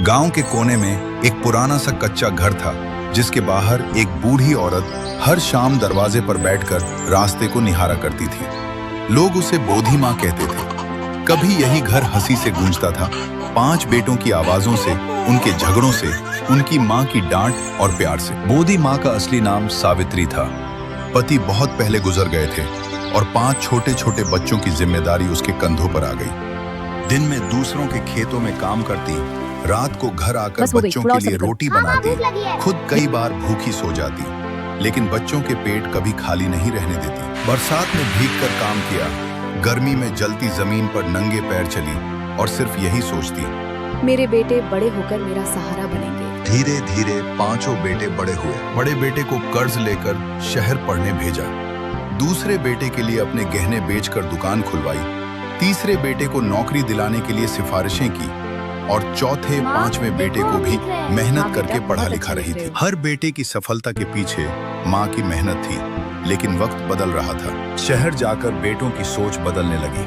गांव के कोने में एक पुराना सा कच्चा घर था, जिसके बाहर एक बूढ़ी औरत हर शाम दरवाजे पर बैठकर रास्ते को निहारा करती थी। लोग उसे बोधी माँ कहते थे। कभी यही घर हंसी से गूंजता था, 5 बेटों की आवाजों से, उनके झगड़ों से, उनकी माँ की डांट और प्यार से। बोधी माँ का असली नाम सावित्री था। पति बहुत पहले गुजर गए थे और 5 छोटे छोटे बच्चों की जिम्मेदारी उसके कंधों पर आ गई। दिन में दूसरों के खेतों में काम करती, रात को घर आकर बच्चों के लिए रोटी बनाती, खुद कई बार भूखी सो जाती, लेकिन बच्चों के पेट कभी खाली नहीं रहने देती। बरसात में भीगकर काम किया, गर्मी में जलती जमीन पर नंगे पैर चली और सिर्फ यही सोचती, मेरे बेटे बड़े होकर मेरा सहारा बनेंगे। धीरे धीरे 5 बेटे बड़े हुए। बड़े बेटे को कर्ज लेकर शहर पढ़ने भेजा, दूसरे बेटे के लिए अपने गहने बेचकर दुकान खुलवाई, तीसरे बेटे को नौकरी दिलाने के लिए सिफारिशें की और चौथे 5वें बेटे को भी मेहनत करके पढ़ा लिखा रही थी। हर बेटे की सफलता के पीछे माँ की मेहनत थी, लेकिन वक्त बदल रहा था। शहर जाकर बेटों की सोच बदलने लगी।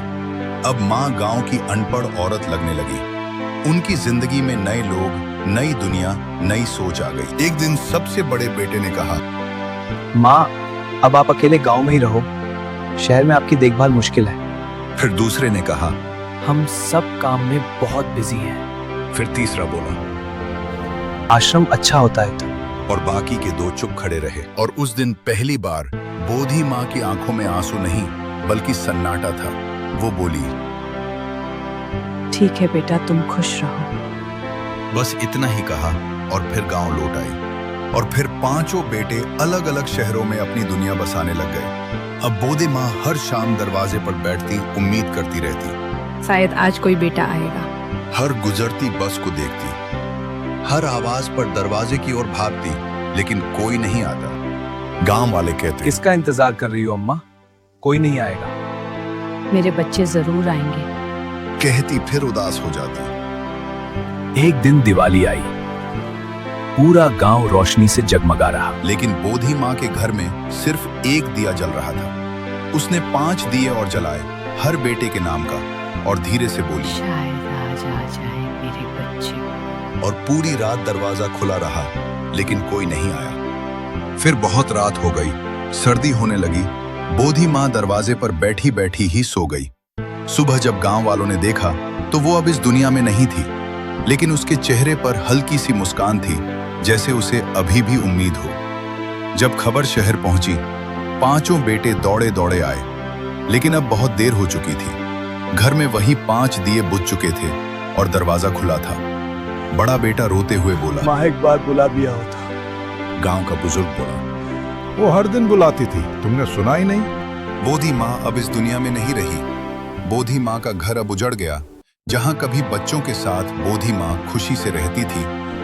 अब माँ गांव की अनपढ़ औरत लगने लगी। उनकी जिंदगी में नए लोग, नई दुनिया, नई सोच आ गई। एक दिन सबसे बड़े बेटे ने कहा, माँ, अब आप अकेले गांव में ही रहो, शहर में आपकी देखभाल मुश्किल है। फिर दूसरे ने कहा, हम सब काम में बहुत बिजी हैं। फिर तीसरा बोला, आश्रम अच्छा होता है तो। और बाकी के 2 चुप खड़े रहे। और उस दिन पहली बार बोधी माँ की आंखों में आंसू नहीं, बल्कि सन्नाटा था। वो बोली, ठीक है बेटा, तुम खुश रहो। बस इतना ही कहा और फिर गांव लौट आई। और फिर 5 बेटे अलग अलग शहरों में अपनी दुनिया बसाने लग गए। अब बोधी माँ हर शाम दरवाजे पर बैठती, उम्मीद करती रहती, शायद आज कोई बेटा आएगा। हर गुजरती बस को देखती, हर आवाज पर दरवाजे की ओर भागती, लेकिन कोई नहीं आता। गांव वाले कहते, किसका इंतजार कर रही हो अम्मा? कोई नहीं आएगा। मेरे बच्चे जरूर आएंगे। कहती फिर उदास हो जाती। एक दिन दिवाली आई, पूरा गांव रोशनी से जगमगा रहा। लेकिन बोधी माँ के घर में सिर्फ एक दिया जल रहा था। उसने 5 दिए और जलाए, हर बेटे के नाम का, और धीरे से बोली, शायद आज आ जाए मेरे बच्चे। और पूरी रात दरवाजा खुला रहा, लेकिन कोई नहीं आया। फिर बहुत रात हो गई, सर्दी होने लगी। बोधी माँ दरवाजे पर बैठी बैठी ही सो गई। सुबह जब गांव वालों ने देखा तो वो अब इस दुनिया में नहीं थी, लेकिन उसके चेहरे पर हल्की सी मुस्कान थी, जैसे उसे अभी भी उम्मीद हो। जब खबर शहर पहुंची, 5 बेटे दौड़े दौड़े आए, लेकिन अब बहुत देर हो चुकी थी। घर में वही 5 दिए बुझ चुके थे और दरवाजा खुला था। बड़ा बेटा रोते हुए बोला, माँ एक बार बुला दिया होता। गांव का बुजुर्ग बोला, वो हर दिन बुलाती थी, तुमने सुना ही नहीं। बोधी माँ अब इस दुनिया में नहीं रही। बोधी माँ का घर अब उजड़ गया। जहाँ कभी बच्चों के साथ बोधी माँ खुशी से रहती थी,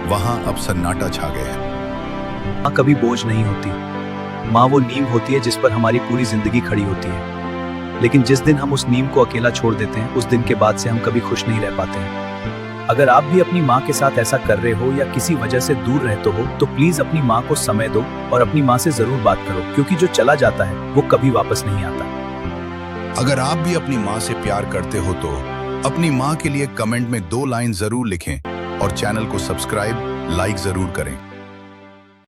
वहाँ अब सन्नाटा छा गया है। माँ कभी बोझ नहीं होती। माँ वो नींव होती है जिस पर हमारी पूरी जिंदगी खड़ी होती है, लेकिन जिस दिन हम उस नींव को अकेला छोड़ देते हैं, उस दिन के बाद से हम कभी खुश नहीं रह पाते हैं। अगर आप भी अपनी माँ के साथ ऐसा कर रहे हो या किसी वजह से दूर रहते हो, तो प्लीज अपनी माँ को समय दो और अपनी माँ से जरूर बात करो, क्योंकि जो चला जाता है वो कभी वापस नहीं आता। अगर आप भी अपनी माँ से प्यार करते हो तो अपनी माँ के लिए कमेंट में 2 लाइन जरूर लिखें और चैनल को सब्सक्राइब, लाइक जरूर करें।